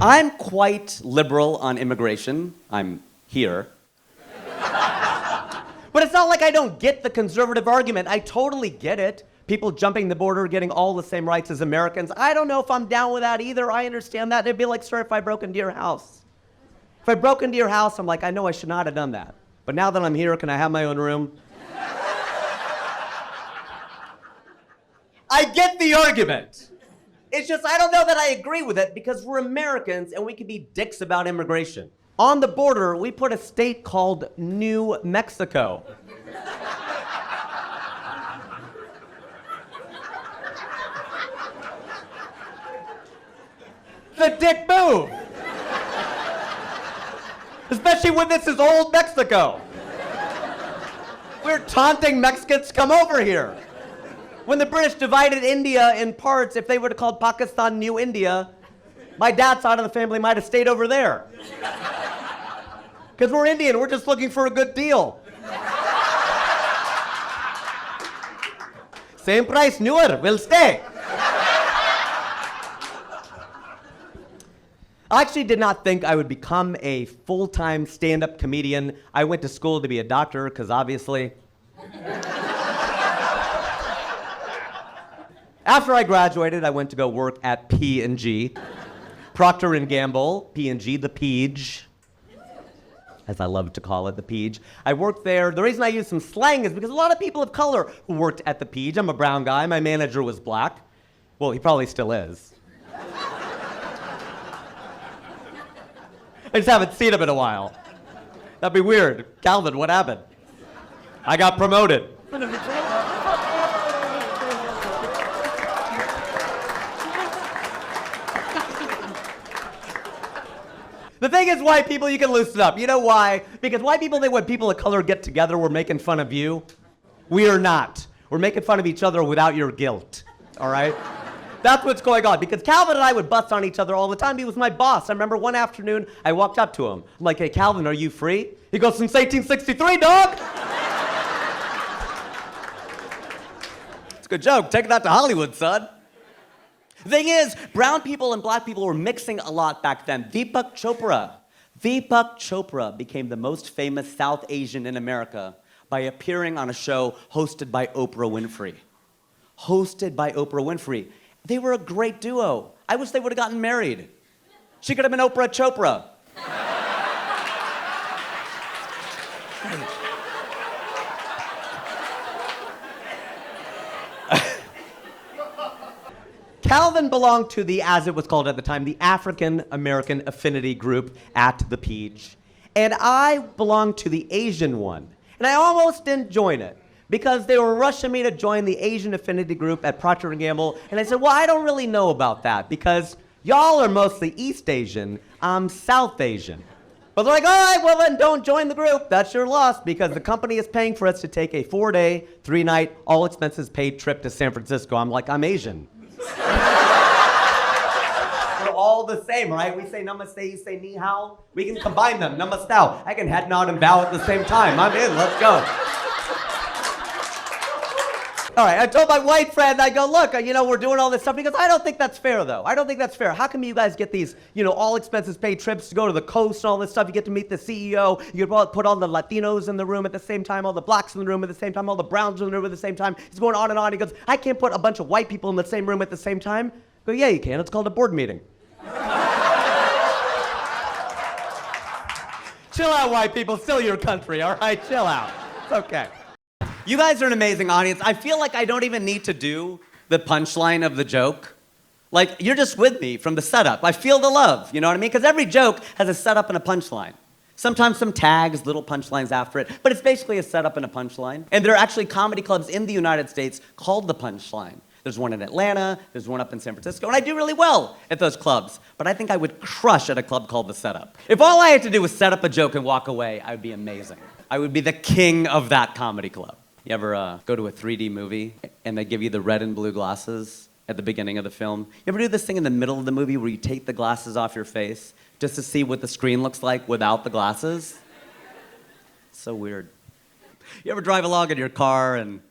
I'm quite liberal on immigration. I'm here. But it's not like I don't get the conservative argument. I totally get it. People jumping the border, getting all the same rights as Americans. I don't know if I'm down with that either. I understand that. It'd be like, sir, if I broke into your house. If I broke into your house, I'm like, I know I should not have done that. But now that I'm here, can I have my own room? I get the argument. It's just, I don't know that I agree with it because we're Americans and we can be dicks about immigration. On the border, we put a state called New Mexico. The dick move. Especially when this is old Mexico. We're taunting Mexicans to come over here. When the British divided India in parts, if they would have called Pakistan New India, my dad's side of the family might have stayed over there. Because we're Indian, we're just looking for a good deal. Same price, newer, we'll stay. I actually did not think I would become a full-time stand-up comedian. I went to school to be a doctor, because obviously. After I graduated, I went to go work at P&G. Procter & Gamble, P&G, the Peach, as I love to call it, the Peach. I worked there. The reason I use some slang is because a lot of people of color who worked at the Peach. I'm a brown guy. My manager was black. Well, he probably still is. I just haven't seen him in a while. That'd be weird. Calvin, what happened? I got promoted. The thing is, white people, you can loosen up. You know why? Because white people think when people of color get together, we're making fun of you. We are not. We're making fun of each other without your guilt, all right? That's what's going on, because Calvin and I would bust on each other all the time. He was my boss. I remember one afternoon, I walked up to him. I'm like, hey, Calvin, are you free? He goes, since 1863, dog! It's a good joke. Take that to Hollywood, son. The thing is, brown people and black people were mixing a lot back then. Deepak Chopra became the most famous South Asian in America by appearing on a show hosted by Oprah Winfrey. They were a great duo. I wish they would have gotten married. She could have been Oprah Chopra. Calvin belonged to the, as it was called at the time, the African American Affinity Group at the Peach. And I belonged to the Asian one. And I almost didn't join it, because they were rushing me to join the Asian Affinity Group at Procter & Gamble. And I said, well, I don't really know about that, because y'all are mostly East Asian, I'm South Asian. But they're like, all right, well then don't join the group. That's your loss, because the company is paying for us to take a 4-day, 3-night, all expenses paid trip to San Francisco. I'm like, I'm Asian. We're all the same, right? We say namaste, you say ni hao. We can combine them, namastao. I can head nod and bow at the same time. I'm in, let's go. All right, I told my white friend, I go, look, we're doing all this stuff. He goes, I don't think that's fair, though. I don't think that's fair. How come you guys get these, all expenses paid trips to go to the coast and all this stuff? You get to meet the CEO. You get put all the Latinos in the room at the same time, all the blacks in the room at the same time, all the browns in the room at the same time. He's going on and on. He goes, I can't put a bunch of white people in the same room at the same time. I go, yeah, you can. It's called a board meeting. Chill out, white people. Still your country, all right? Chill out. It's okay. You guys are an amazing audience. I feel like I don't even need to do the punchline of the joke. Like, you're just with me from the setup. I feel the love, you know what I mean? Because every joke has a setup and a punchline. Sometimes some tags, little punchlines after it, but it's basically a setup and a punchline. And there are actually comedy clubs in the United States called The Punchline. There's one in Atlanta, there's one up in San Francisco, and I do really well at those clubs. But I think I would crush at a club called The Setup. If all I had to do was set up a joke and walk away, I would be amazing. I would be the king of that comedy club. You ever go to a 3D movie and they give you the red and blue glasses at the beginning of the film? You ever do this thing in the middle of the movie where you take the glasses off your face just to see what the screen looks like without the glasses? It's so weird. You ever drive along in your car and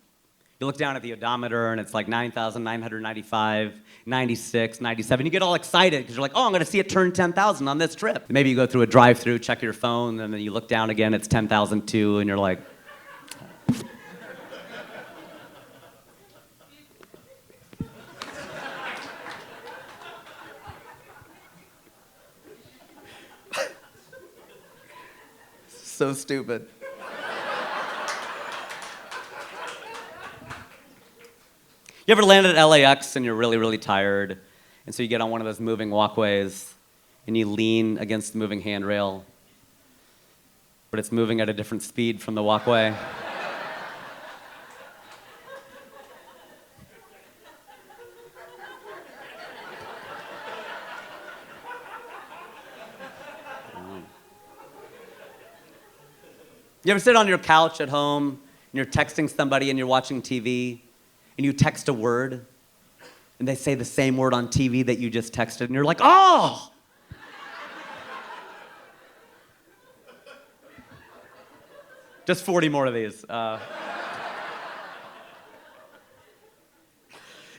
You look down at the odometer and it's like 9,995, 96, 97. You get all excited because you're like, oh, I'm going to see it turn 10,000 on this trip. Maybe you go through a drive-through, check your phone, and then you look down again, it's 10,002, and you're like, so stupid. You ever land at LAX and you're really, really tired, and so you get on one of those moving walkways and you lean against the moving handrail, but it's moving at a different speed from the walkway? You ever sit on your couch at home and you're texting somebody and you're watching TV and you text a word and they say the same word on TV that you just texted and you're like, oh! Just 40 more of these.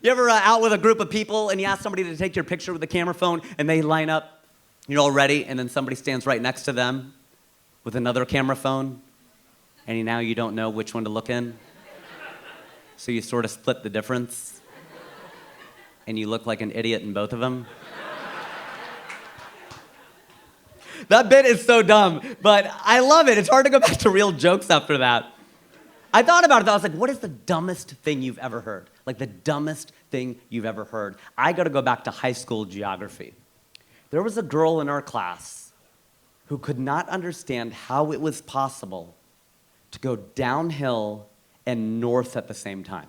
You ever out with a group of people and you ask somebody to take your picture with a camera phone and they line up, you're all ready, and then somebody stands right next to them with another camera phone, and now you don't know which one to look in? So you sort of split the difference, and you look like an idiot in both of them. That bit is so dumb, but I love it. It's hard to go back to real jokes after that. I thought about it, though. I was like, what is the dumbest thing you've ever heard? Like, the dumbest thing you've ever heard. I got to go back to high school geography. There was a girl in our class who could not understand how it was possible to go downhill and north at the same time.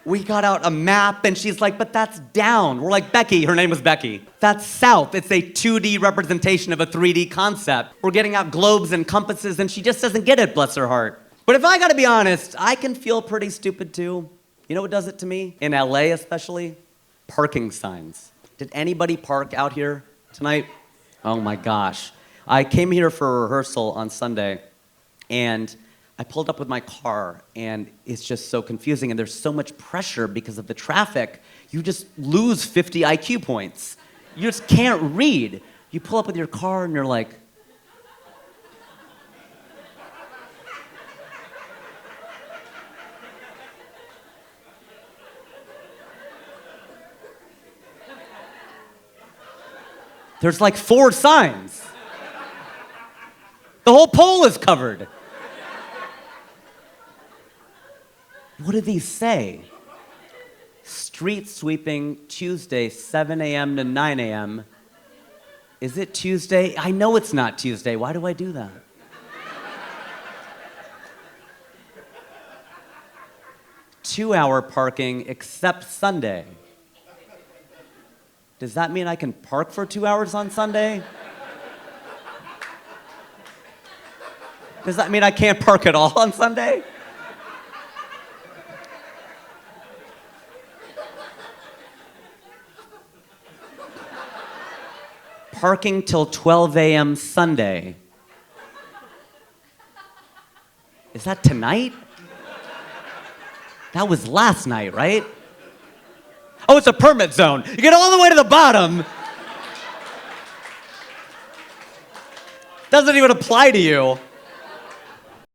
We got out a map, and she's like, but that's down. We're like, Becky, her name was Becky. That's south. It's a 2D representation of a 3D concept. We're getting out globes and compasses, and she just doesn't get it, bless her heart. But if I gotta be honest, I can feel pretty stupid too. You know what does it to me? In LA especially, parking signs. Did anybody park out here tonight? Oh my gosh. I came here for a rehearsal on Sunday, and I pulled up with my car, and it's just so confusing, and there's so much pressure because of the traffic, you just lose 50 IQ points. You just can't read. You pull up with your car, and you're like, there's like 4 signs. The whole pole is covered. What do these say? Street sweeping Tuesday, 7 a.m. to 9 a.m. Is it Tuesday? I know it's not Tuesday. Why do I do that? Two-hour parking except Sunday. Does that mean I can park for 2 hours on Sunday? Does that mean I can't park at all on Sunday? Parking till 12 a.m. Sunday. Is that tonight? That was last night, right? Oh, it's a permit zone. You get all the way to the bottom. Doesn't even apply to you.